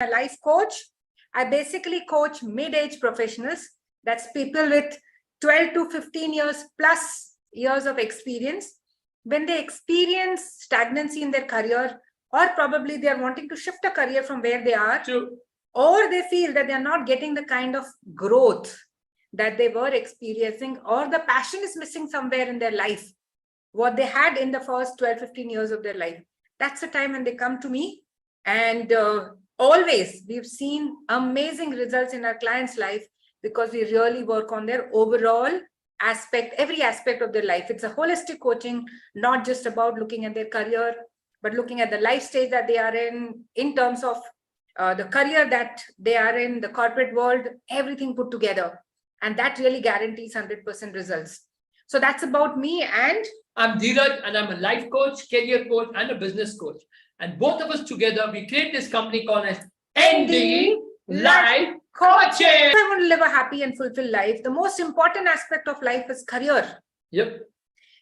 a life coach. I basically coach mid-age professionals. That's people with 12 to 15 years plus years of experience. When they experience stagnancy in their career, or probably they are wanting to shift a career from where they are, or they feel that they are not getting the kind of growth that they were experiencing, or the passion is missing somewhere in their life, what they had in the first 12-15 years of their life. That's the time when they come to me. And always we've seen amazing results in our clients' life because we really work on their overall aspect, every aspect of their life. It's a holistic coaching, not just about looking at their career, but looking at the life stage that they are in terms of the career that they are in, the corporate world, everything put together. And that really guarantees 100% results. So that's about me. And I'm Dheeraj, and I'm a life coach, career coach, and a business coach. And both of us together, we create this company called as ND Life Coaching. If I want to live a happy and fulfilled life, the most important aspect of life is career. Yep.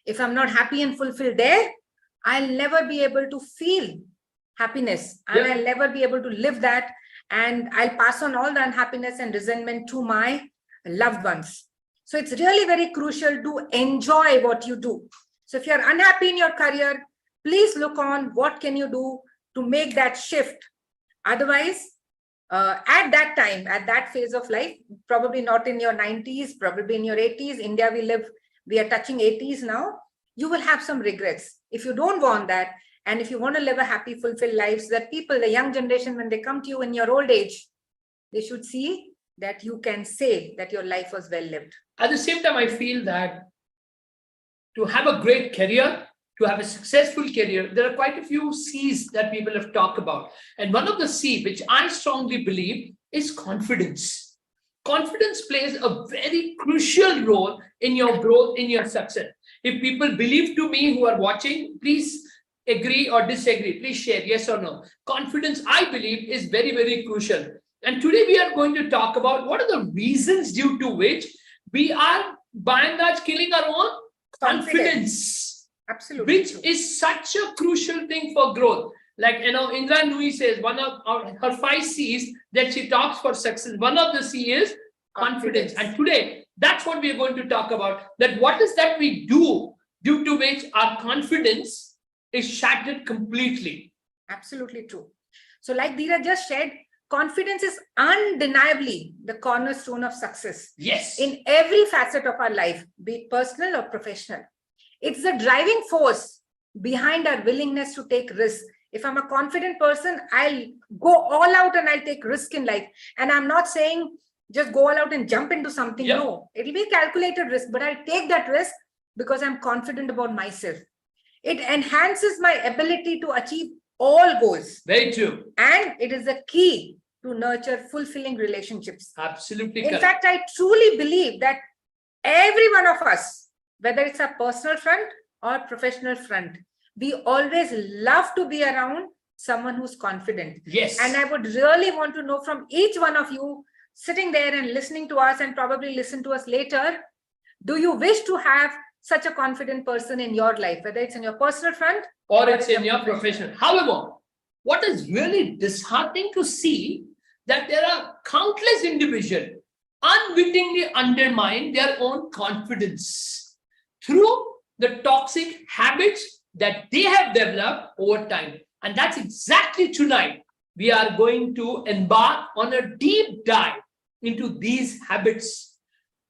If I'm not happy and fulfilled there, I'll never be able to feel happiness, and I'll never be able to live that. And I'll pass on all the unhappiness and resentment to my loved ones. So it's really very crucial to enjoy what you do. So if you're unhappy in your career, please look on what can you do to make that shift. Otherwise, at that time, at that phase of life, probably not in your 90s, probably in your 80s, India we are touching 80s now, you will have some regrets. If you don't want that, and if you want to live a happy, fulfilled life, so that people, the young generation, when they come to you in your old age, they should see that you can say that your life was well lived. At the same time, I feel that to have a great career, to have a successful career, there are quite a few C's that people have talked about. And one of the C, which I strongly believe, is confidence. Confidence plays a very crucial role in your growth, in your success. If people believe to me who are watching, please agree or disagree. Please share yes or no. Confidence, I believe, is very, very crucial. And today we are going to talk about what are the reasons due to which we are by and large killing our own confidence. Absolutely. Which is such a crucial thing for growth. Like, Indra Nooyi says, one of her 5 C's that she talks for success, one of the C is confidence. And today, that's what we are going to talk about. That what is that we do due to which our confidence is shattered completely. Absolutely true. So like Dheeraj just said, confidence is undeniably the cornerstone of success. Yes. In every facet of our life, be it personal or professional. It's the driving force behind our willingness to take risks. If I'm a confident person, I'll go all out and I'll take risk in life. And I'm not saying just go all out and jump into something. Yep. No, it'll be a calculated risk, but I'll take that risk because I'm confident about myself. It enhances my ability to achieve all goals. Very true. And it is the key to nurture fulfilling relationships. Absolutely. In fact, I truly believe that every one of us, whether it's a personal front or professional front, we always love to be around someone who's confident. Yes. And I would really want to know from each one of you sitting there and listening to us and probably listen to us later, do you wish to have such a confident person in your life, whether it's in your personal front or it's in your profession? However, what is really disheartening to see that there are countless individuals unwittingly undermine their own confidence through the toxic habits that they have developed over time. And that's exactly tonight. We are going to embark on a deep dive into these habits,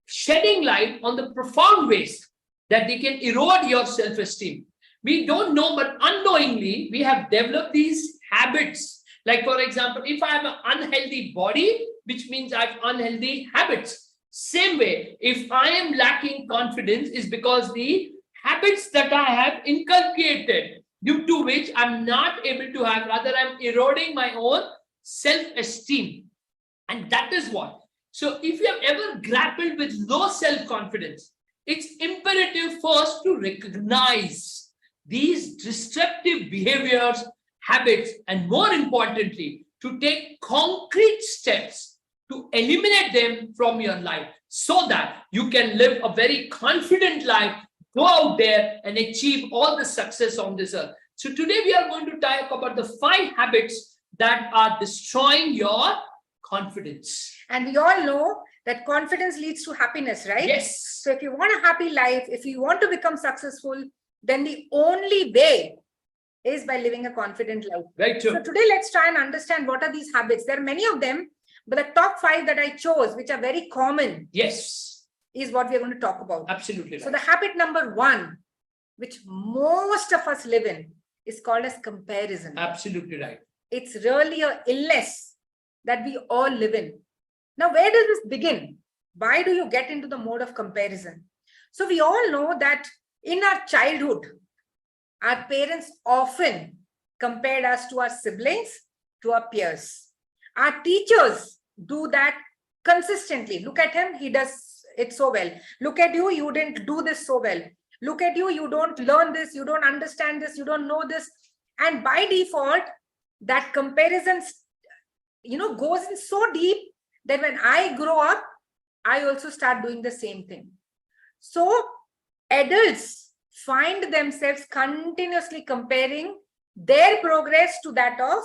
shedding light on the profound ways that they can erode your self-esteem. We don't know, but unknowingly, we have developed these habits. Like, for example, if I have an unhealthy body, which means I have unhealthy habits. Same way, if I am lacking confidence, is because the habits that I have inculcated, due to which I'm not able to have, rather I'm eroding my own self-esteem. And that is what. So if you have ever grappled with low self-confidence, it's imperative first to recognize these destructive behaviors, habits, and more importantly, to take concrete steps to eliminate them from your life so that you can live a very confident life, go out there and achieve all the success on this earth. So today we are going to talk about the 5 habits that are destroying your confidence. And we all know that confidence leads to happiness, right? Yes. So if you want a happy life, if you want to become successful, then the only way is by living a confident life. Very true. So today, let's try and understand what are these habits. There are many of them, but the top 5 that I chose, which are very common, Yes. is what we're going to talk about. Absolutely. So Right. the habit number 1, which most of us live in, is called as comparison. Absolutely right. It's really an illness that we all live in. Now, where does this begin? Why do you get into the mode of comparison? So we all know that in our childhood, our parents often compared us to our siblings, to our peers. Our teachers do that consistently. Look at him, he does it so well. Look at you, you didn't do this so well. Look at you, you don't learn this, you don't understand this, you don't know this. And by default, that comparison, goes in so deep that when I grow up, I also start doing the same thing. So adults find themselves continuously comparing their progress to that of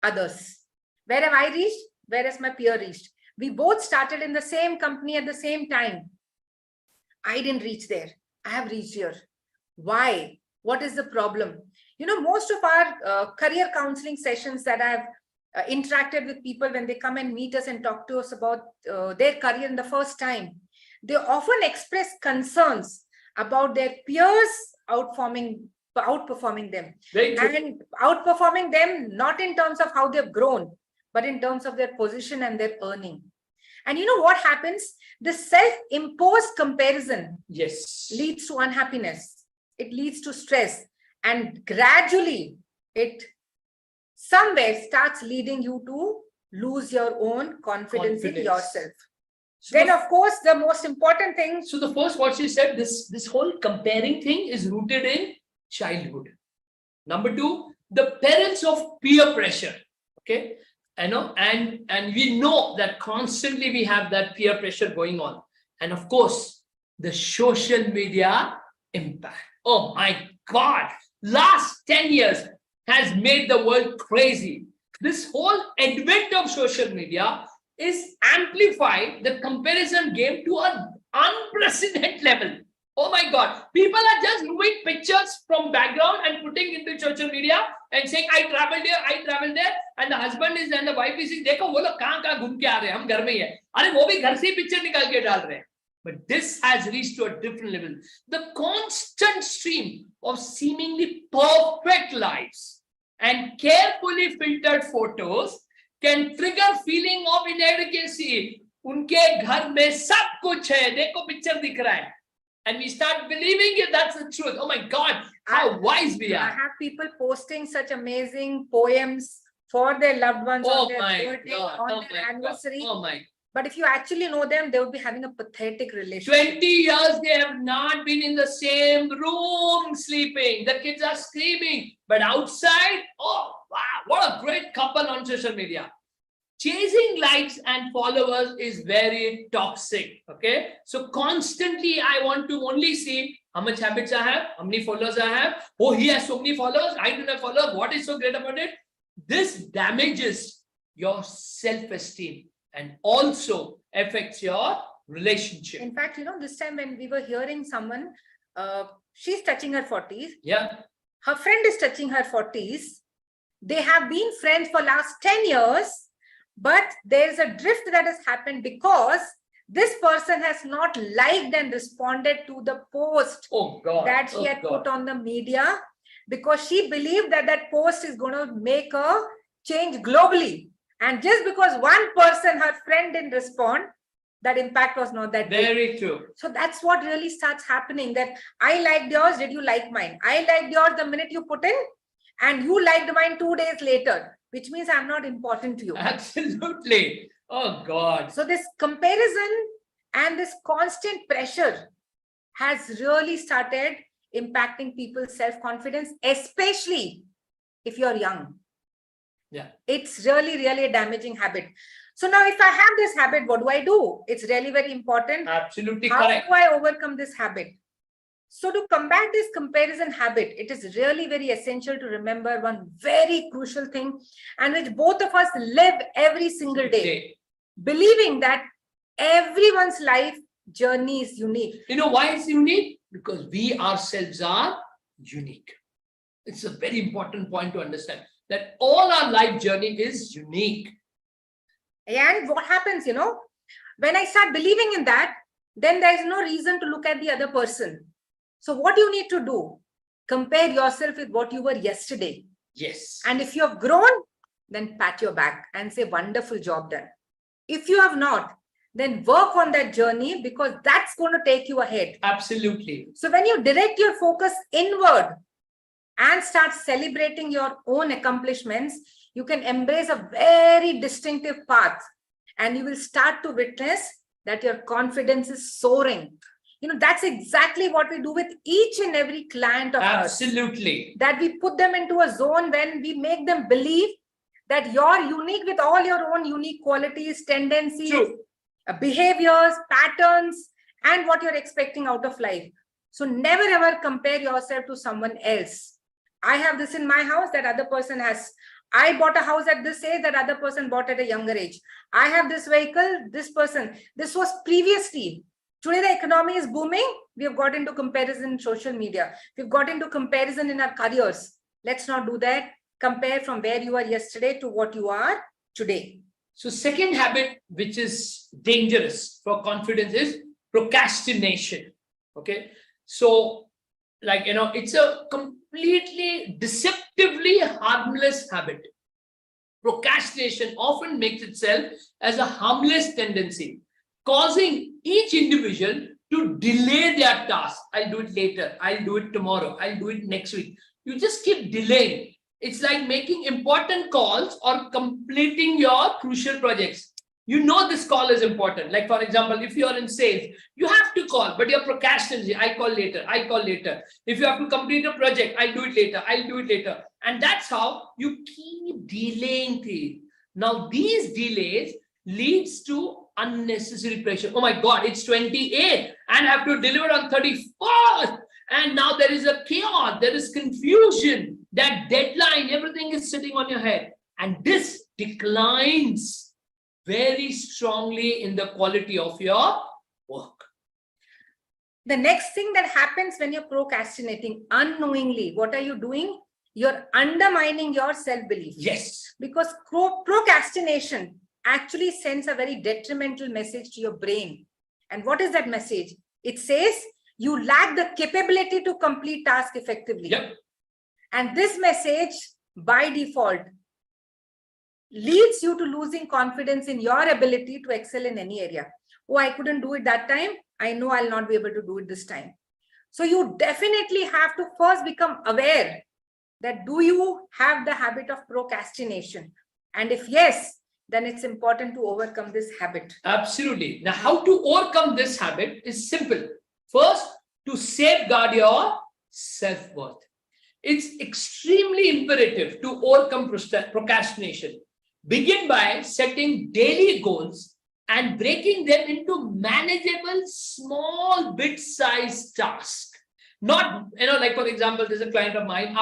others. Where have I reached? Where has my peer reached? We both started in the same company at the same time. I didn't reach there. I have reached here. Why? What is the problem? Most of our career counseling sessions that I've interacted with people when they come and meet us and talk to us about their career in the first time, they often express concerns about their peers outperforming them. Very true. And outperforming them not in terms of how they've grown, but in terms of their position and their earning. And you know what happens? The self-imposed comparison Yes. leads to unhappiness. It leads to stress. And gradually, it somewhere starts leading you to lose your own confidence in yourself. So Then, of course, the most important thing. So the first, what she said, this whole comparing thing is rooted in childhood. Number 2, the parents of peer pressure. Okay, and we know that constantly we have that peer pressure going on, and of course the social media impact. Oh my God! Last 10 years has made the world crazy. This whole advent of social media is amplified the comparison game to an unprecedented level. Oh my God. People are just moving pictures from background and putting into social media and saying, I traveled here, I traveled there. And the husband is and the wife is saying, देखो वो लोग कहाँ घूम के आ रहे हैं, हम घर में ही हैं. अरे वो भी घर से पिक्चर निकाल के डाल रहे हैं. But this has reached to a different level. The constant stream of seemingly perfect lives and carefully filtered photos can trigger feeling of inadequacy. उनके घर में सब कुछ है, देखो पिक्चर दिख रहा है. And we start believing it, that's the truth. Oh my God, how wise we I are. have people posting such amazing poems for their loved ones on their birthday, on their anniversary. Oh my. But if you actually know them, they would be having a pathetic relationship. 20 years they have not been in the same room sleeping. The kids are screaming. But outside, oh wow, what a great couple on social media. Chasing likes and followers is very toxic. Okay, so constantly I want to only see how much habits I have, how many followers I have. Oh, he has so many followers, I do not follow. What is so great about it? This damages your self-esteem and also affects your relationship. In fact, this time when we were hearing someone, she's touching her 40s. Yeah. Her friend is touching her 40s. They have been friends for last 10 years. But there's a drift that has happened because this person has not liked and responded to the post that she had put on the media, because she believed that that post is going to make a change globally. And just because one person, her friend, didn't respond, that impact was not that big. Very true. So that's what really starts happening, that I liked yours, did you like mine? I liked yours the minute you put in, and you liked mine 2 days later. Which means I'm not important to you. Absolutely. Oh God. So this comparison and this constant pressure has really started impacting people's self-confidence, especially if you're young. Yeah. It's really, really a damaging habit. So now if I have this habit, what do I do? It's really very important. Absolutely How correct. do I overcome this habit? So to combat this comparison habit, it is really very essential to remember one very crucial thing, and which both of us live every single day, believing that everyone's life journey is unique. You know why it's unique? Because we ourselves are unique. It's a very important point to understand that all our life journey is unique. And what happens, when I start believing in that, then there is no reason to look at the other person. So what you need to do, compare yourself with what you were yesterday. Yes. And if you have grown, then pat your back and say, wonderful job done. If you have not, then work on that journey, because that's going to take you ahead. Absolutely. So when you direct your focus inward and start celebrating your own accomplishments, you can embrace a very distinctive path, and you will start to witness that your confidence is soaring. That's exactly what we do with each and every client of ours. Absolutely. That we put them into a zone when we make them believe that you're unique with all your own unique qualities, tendencies, True. Behaviors, patterns, and what you're expecting out of life. So never ever compare yourself to someone else. I have this in my house, that other person has. I bought a house at this age, that other person bought at a younger age. I have this vehicle, this person. This was previously. Today the economy is booming. We have got into comparison in social media. We've got into comparison in our careers. Let's not do that. Compare from where you were yesterday to what you are today. So second habit, which is dangerous for confidence, is procrastination. Okay. So it's a completely deceptively harmless habit. Procrastination often makes itself as a harmless tendency, causing each individual to delay their task. I'll do it later. I'll do it tomorrow. I'll do it next week. You just keep delaying. It's like making important calls or completing your crucial projects. You know this call is important. Like, for example, if you're in sales, you have to call, but you're procrastinating. I call later. I call later. If you have to complete a project, I'll do it later. I'll do it later. And that's how you keep delaying things. Now, these delays leads to unnecessary pressure. Oh my God, it's 28 and I have to deliver on 31st. And now there is a chaos. There is confusion. That deadline, everything is sitting on your head. And this declines very strongly in the quality of your work. The next thing that happens when you're procrastinating unknowingly, what are you doing? You're undermining your self-belief. Yes. Because procrastination actually sends a very detrimental message to your brain. And what is that message? It says you lack the capability to complete tasks effectively. Yep. And this message, by default, leads you to losing confidence in your ability to excel in any area. Oh, I couldn't do it that time. I know I'll not be able to do it this time. So you definitely have to first become aware that do you have the habit of procrastination? And if yes, then it's important to overcome this habit. Absolutely. Now, how to overcome this habit is simple. First, to safeguard your self-worth. It's extremely imperative to overcome procrastination. Begin by setting daily goals and breaking them into manageable, small, bit-sized tasks. Not, like for example, there's a client of mine,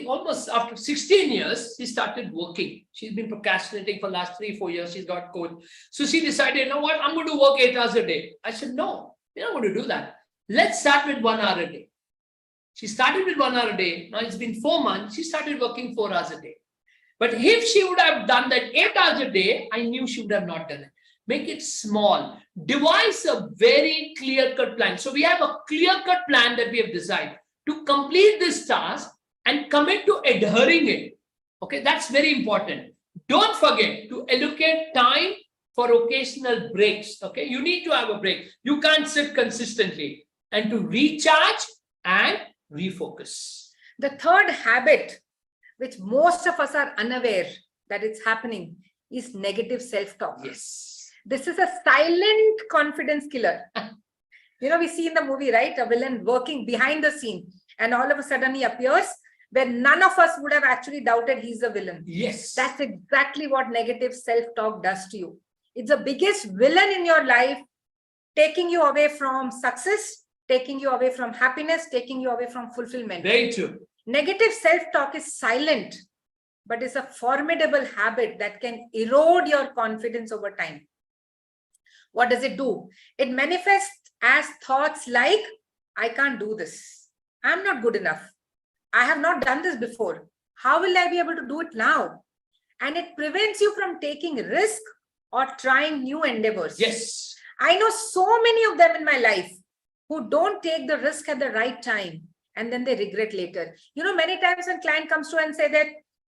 almost after 16 years, she started working. She's been procrastinating for the last 3-4 years. She's got coach. So she decided, you know what, I'm going to work 8 hours a day. I said, no, you're not going to do that. Let's start with 1 hour a day. She started with 1 hour a day. Now it's been 4 months. She started working 4 hours a day. But if she would have done that 8 hours a day, I knew she would have not done it. Make it small. Devise a very clear-cut plan. So we have a clear-cut plan that we have decided to complete this task and commit to adhering it. Okay, that's very important. Don't forget to allocate time for occasional breaks. Okay, you need to have a break. You can't sit consistently. And to recharge and refocus. The third habit, which most of us are unaware that it's happening, is negative self-talk. Yes. This is a silent confidence killer. We see in the movie, right? A villain working behind the scene, and all of a sudden he appears where none of us would have actually doubted he's a villain. Yes. That's exactly what negative self-talk does to you. It's the biggest villain in your life, taking you away from success, taking you away from happiness, taking you away from fulfillment. Very true. Negative self-talk is silent, but it's a formidable habit that can erode your confidence over time. What does it do? It manifests as thoughts like, I can't do this. I'm not good enough. I have not done this before. How will I be able to do it now? And it prevents you from taking risk or trying new endeavors. Yes. I know so many of them in my life who don't take the risk at the right time and then they regret later. You know, many times when client comes to and say that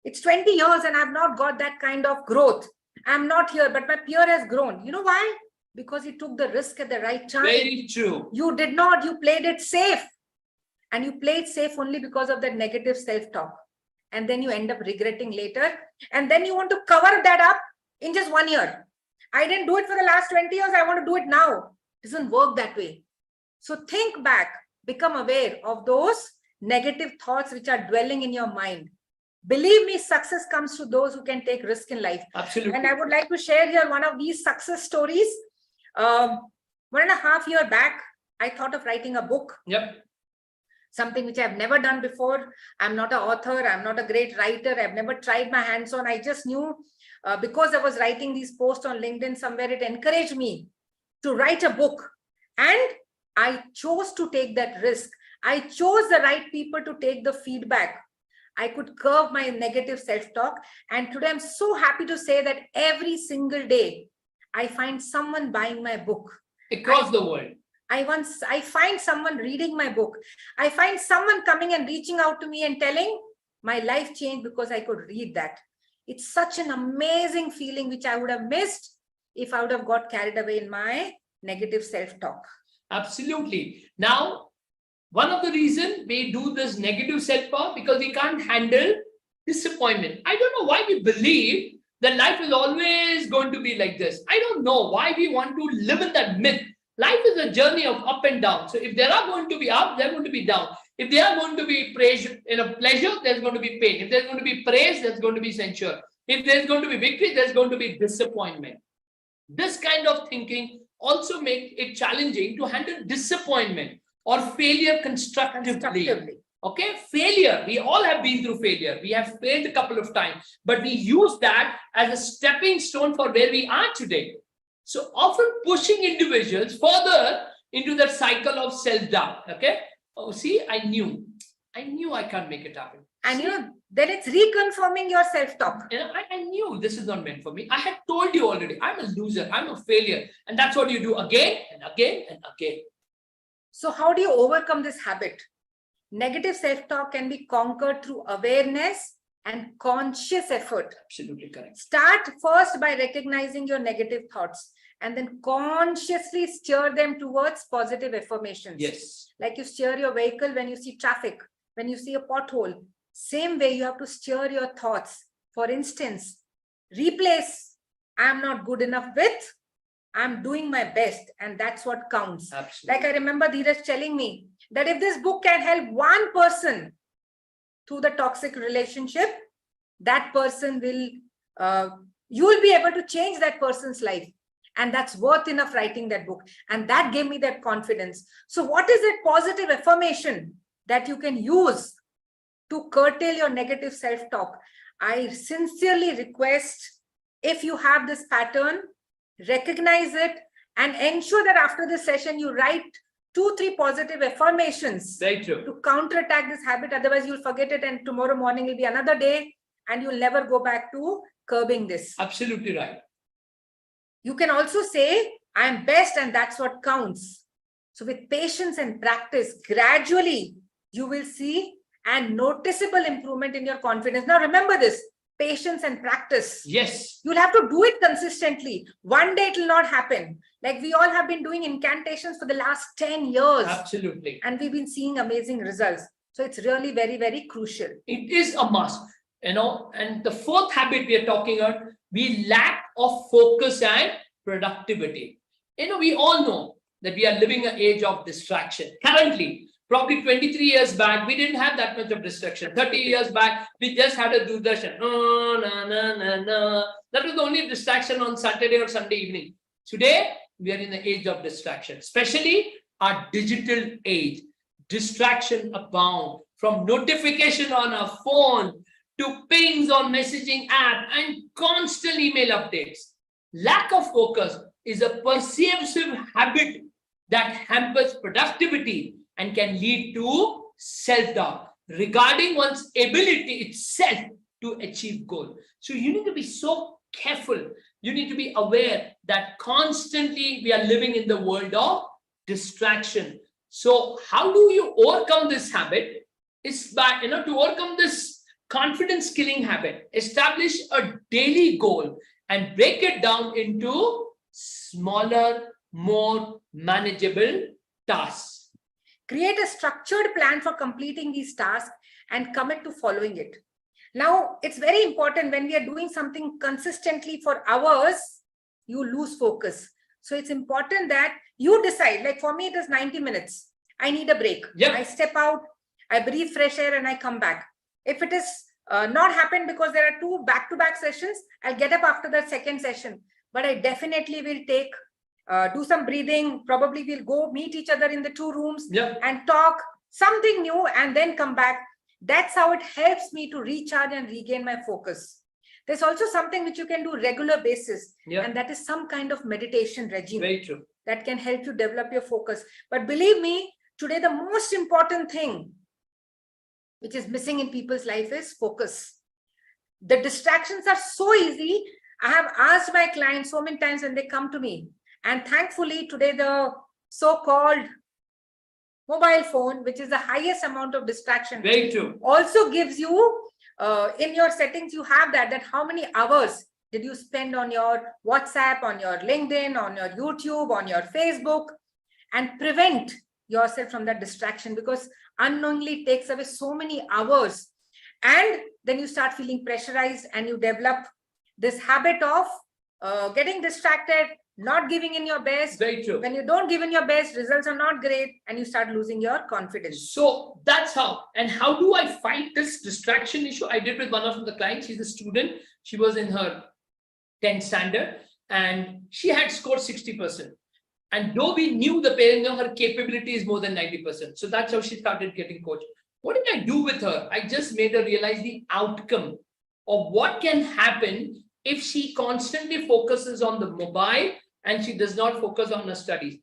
it's 20 years and I've not got that kind of growth. I'm not here, but my peer has grown. You know why? Because he took the risk at the right time. Very true. You did not. You played it safe. And you played safe only because of that negative self-talk. And then you end up regretting later. And then you want to cover that up in just 1 year. I didn't do it for the last 20 years. I want to do it now. It doesn't work that way. So think back, become aware of those negative thoughts which are dwelling in your mind. Believe me, success comes to those who can take risk in life. Absolutely. And I would like to share here one of these success stories. 1.5 years back, I thought of writing a book. Yep. Something which I've never done before. I'm not an author. I'm not a great writer. I've never tried my hands on. I just knew because I was writing these posts on LinkedIn somewhere, it encouraged me to write a book. And I chose to take that risk. I chose the right people to take the feedback. I could curb my negative self-talk. And today I'm so happy to say that every single day, I find someone buying my book. Across the world. I find someone reading my book. I find someone coming and reaching out to me and telling my life changed because I could read that. It's such an amazing feeling which I would have missed if I would have got carried away in my negative self-talk. Absolutely. Now, one of the reasons we do this negative self-talk because we can't handle disappointment. I don't know why we believe that life is always going to be like this. I don't know why we want to live in that myth. Life is a journey of up and down. So if there are going to be up, there are going to be down. If there are going to be pleasure, there's going to be pain. If there's going to be praise, there's going to be censure. If there's going to be victory, there's going to be disappointment. This kind of thinking also makes it challenging to handle disappointment or failure constructively. Okay, failure. We all have been through failure. We have failed a couple of times, but we use that as a stepping stone for where we are today. So often pushing individuals further into that cycle of self-doubt. Okay. Oh, see, I knew I can't make it happen. And you know, then it's reconfirming your self-talk. You know, I knew this is not meant for me. I had told you already, I'm a loser, I'm a failure. And that's what you do again and again and again. So how do you overcome this habit? Negative self-talk can be conquered through awareness and conscious effort. Absolutely correct. Start first by recognizing your negative thoughts and then consciously steer them towards positive affirmations. Yes. Like you steer your vehicle when you see traffic, when you see a pothole. Same way you have to steer your thoughts. For instance, replace I'm not good enough with I'm doing my best, and that's what counts. Absolutely. Like I remember Dheeraj telling me that if this book can help one person through the toxic relationship, that person will, you will be able to change that person's life. And that's worth enough writing that book. And that gave me that confidence. So what is that positive affirmation that you can use to curtail your negative self-talk? I sincerely request, if you have this pattern, recognize it and ensure that after this session, you write 2-3 positive affirmations. Very true. To counterattack this habit. Otherwise, you'll forget it and tomorrow morning will be another day and you'll never go back to curbing this. Absolutely right. You can also say, I'm best and that's what counts. So with patience and practice, gradually, you will see a noticeable improvement in your confidence. Now, remember this, patience and practice. Yes. You'll have to do it consistently. One day it will not happen. Like we all have been doing incantations for the last 10 years. Absolutely. And we've been seeing amazing results. So it's really very, very crucial. It is a must, you know. And the fourth habit we are talking about, we lack of focus and productivity. You know, we all know that we are living an age of distraction. Currently, probably 23 years back, we didn't have that much of distraction. 30 years back, we just had a Doordarshan. That was the only distraction on Saturday or Sunday evening. Today, we are in the age of distraction, especially our digital age, distraction abound, from notification on our phone to pings on messaging app and constant email updates. Lack of focus is a pervasive habit that hampers productivity and can lead to self-doubt regarding one's ability itself to achieve goal. So you need to be so careful. You need to be aware that constantly we are living in the world of distraction. So how do you overcome this habit? Is by, to overcome this confidence killing habit, establish a daily goal and break it down into smaller, more manageable tasks. Create a structured plan for completing these tasks and commit to following it. Now, it's very important when we are doing something consistently for hours, you lose focus. So it's important that you decide, like for me, it is 90 minutes. I need a break. Yep. I step out, I breathe fresh air and I come back. If it is not happened because there are 2 back-to-back sessions, I'll get up after the second session. But I definitely will take, do some breathing. Probably we'll go meet each other in the 2 rooms and talk something new and then come back. That's how it helps me to recharge and regain my focus. There's also something which you can do regular basis, and that is some kind of meditation regime. Very true. That can help you develop your focus. But believe me, today the most important thing which is missing in people's life is focus. The distractions are so easy. I have asked my clients so many times when they come to me, and thankfully today the so-called mobile phone, which is the highest amount of distraction, very true, also gives you in your settings, you have that how many hours did you spend on your WhatsApp, on your LinkedIn, on your YouTube, on your Facebook, and prevent yourself from that distraction, because unknowingly it takes away so many hours. And then you start feeling pressurized and you develop this habit of getting distracted, not giving in your best. Very true. When you don't give in your best, results are not great and you start losing your confidence. So that's how. And how do I fight this distraction issue? I did with one of the clients. She's a student. She was in her 10th standard and she had scored 60%. And though we knew the parent, her capability is more than 90%. So that's how she started getting coached. What did I do with her? I just made her realize the outcome of what can happen if she constantly focuses on the mobile and she does not focus on her studies.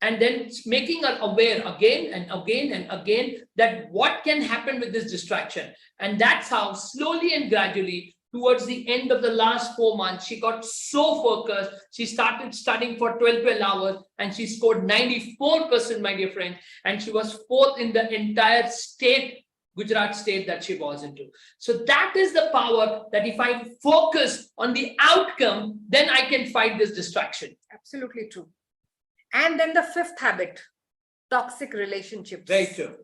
And then making her aware again and again and again that what can happen with this distraction. And that's how slowly and gradually, towards the end of the last 4 months, she got so focused. She started studying for 12 hours and she scored 94%, my dear friend. And she was 4th in the entire state, Gujarat state that she was into. So that is the power, that if I focus on the outcome, then I can fight this distraction. Absolutely true. And then the 5th habit, toxic relationships. Very true.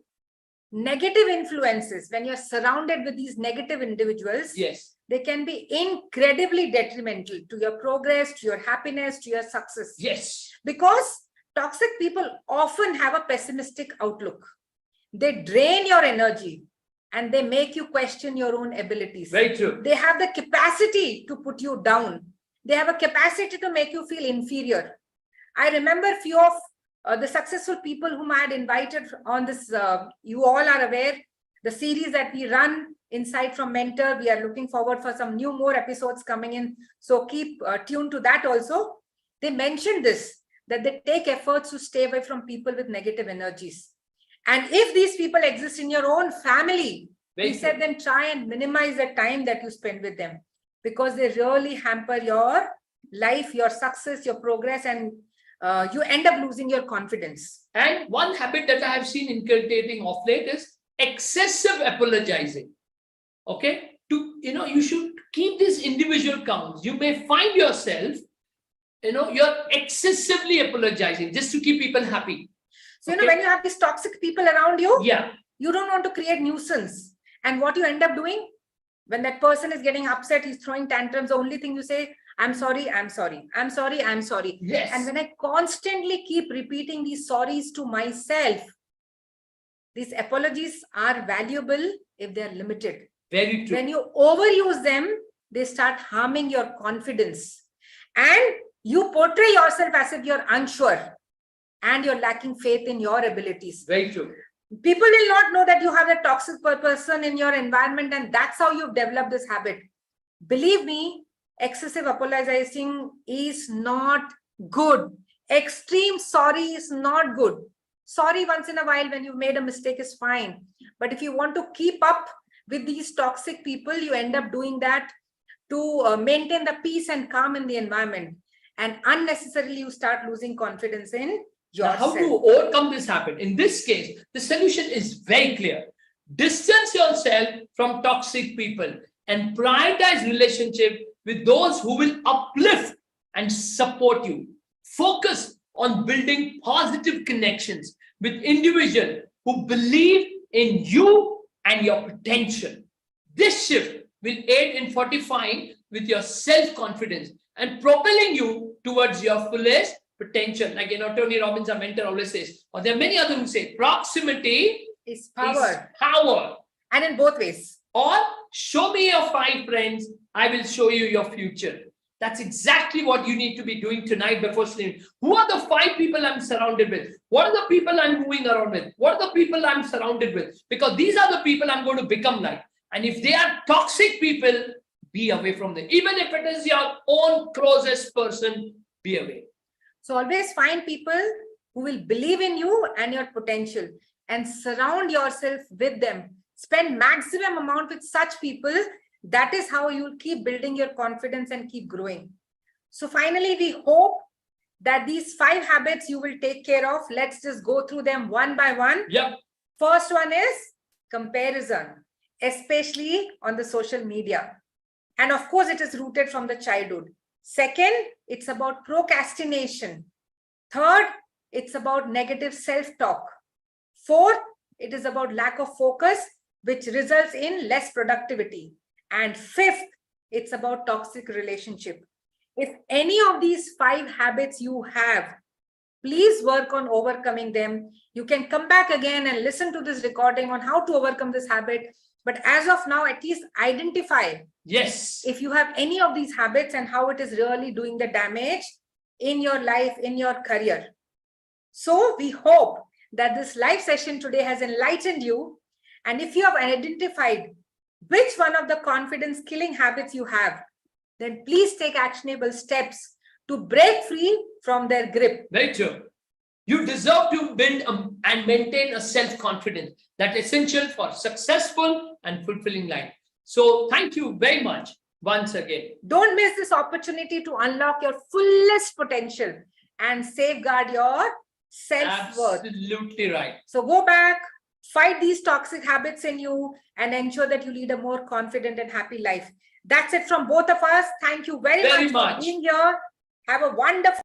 Negative influences, when you're surrounded with these negative individuals, yes, they can be incredibly detrimental to your progress, to your happiness, to your success. Yes. Because toxic people often have a pessimistic outlook. They drain your energy and they make you question your own abilities. Very true. They have the capacity to put you down. They have a capacity to make you feel inferior. I remember a few of the successful people whom I had invited on this, you all are aware, the series that we run, Insight from Mentor. We are looking forward for some more episodes coming in. So keep tuned to that also. They mentioned this, that they take efforts to stay away from people with negative energies. And if these people exist in your own family, we said then try and minimize the time that you spend with them, because they really hamper your life, your success, your progress, and you end up losing your confidence. And one habit that I have seen inculcating of late is excessive apologizing. Okay, you should keep these individual counts. You may find yourself, you're excessively apologizing just to keep people happy. So, when you have these toxic people around you, you don't want to create nuisance. And what you end up doing, when that person is getting upset, he's throwing tantrums, the only thing you say, I'm sorry, I'm sorry, I'm sorry, I'm sorry. Yes. And when I constantly keep repeating these sorries to myself, these apologies are valuable if they're limited. Very true. When you overuse them, they start harming your confidence. And you portray yourself as if you're unsure. and you're lacking faith in your abilities. Very true. People will not know that you have a toxic person in your environment, and that's how you've developed this habit. Believe me, excessive apologizing is not good. Extreme sorry is not good. Sorry once in a while when you've made a mistake is fine. But if you want to keep up with these toxic people, you end up doing that to maintain the peace and calm in the environment. And unnecessarily, you start losing confidence in Now, how yourself. to overcome this habit? In this case, the solution is very clear. Distance yourself from toxic people and prioritize relationship with those who will uplift and support you. Focus on building positive connections with individuals who believe in you and your potential. This shift will aid in fortifying with your self-confidence and propelling you towards your fullest potential. Like, Tony Robbins, our mentor, always says, or there are many others who say, proximity Is power. is power. And in both ways. Or show me your 5 friends, I will show you your future. That's exactly what you need to be doing tonight before sleeping. Who are the 5 people I'm surrounded with? What are the people I'm moving around with? What are the people I'm surrounded with? Because these are the people I'm going to become like. And if they are toxic people, be away from them. Even if it is your own closest person, be away. So always find people who will believe in you and your potential and surround yourself with them. Spend maximum amount with such people. That is how you'll keep building your confidence and keep growing. So finally, we hope that these 5 habits you will take care of. Let's just go through them one by one. Yep. First one is comparison, especially on the social media. And of course, it is rooted from the childhood. Second, it's about procrastination. Third, it's about negative self-talk. Fourth, it is about lack of focus, which results in less productivity. And fifth, it's about toxic relationship. If any of these 5 habits you have, please work on overcoming them. You can come back again and listen to this recording on how to overcome this habit. But as of now, at least identify Yes. if you have any of these habits and how it is really doing the damage in your life, in your career. So we hope that this live session today has enlightened you. And if you have identified which one of the confidence killing habits you have, then please take actionable steps to break free from their grip. Very true. You deserve to build and maintain a self-confidence that's essential for successful and fulfilling life. So thank you very much once again. Don't miss this opportunity to unlock your fullest potential and safeguard your self-worth. Absolutely right. So go back, fight these toxic habits in you, and ensure that you lead a more confident and happy life. That's it from both of us. Thank you very much for being here. Have a wonderful